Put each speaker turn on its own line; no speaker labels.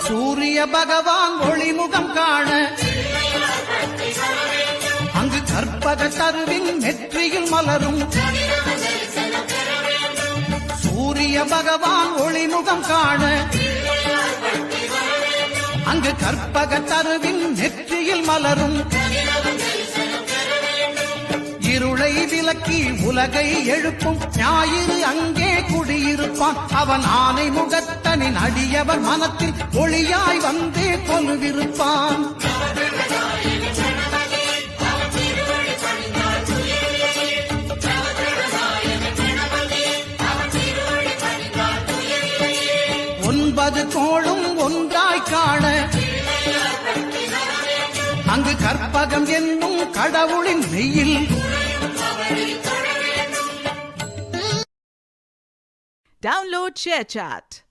சூரிய பகவான் ஒளிமுகம் காண அங்கு கற்பக தருவின் நெற்றியில் மலரும் சூரிய பகவான் ஒளிமுகம் காண அங்கு கற்பக தருவின் நெற்றியில் மலரும் இருளை விலக்கி உலகை எழுப்பும் ஞாயிறு அங்கே குடியிருப்பான் அவன் ஆனை முகத்தனின் அடியவர் மனத்தில் ஒளியாய் வந்தே கொலுவிருப்பான் ஒன்பது கோளும் ஒன்றாய் காண அங்கு கற்பகம் என்னும் கடவுளின் மெய்யில்
Download ShareChat.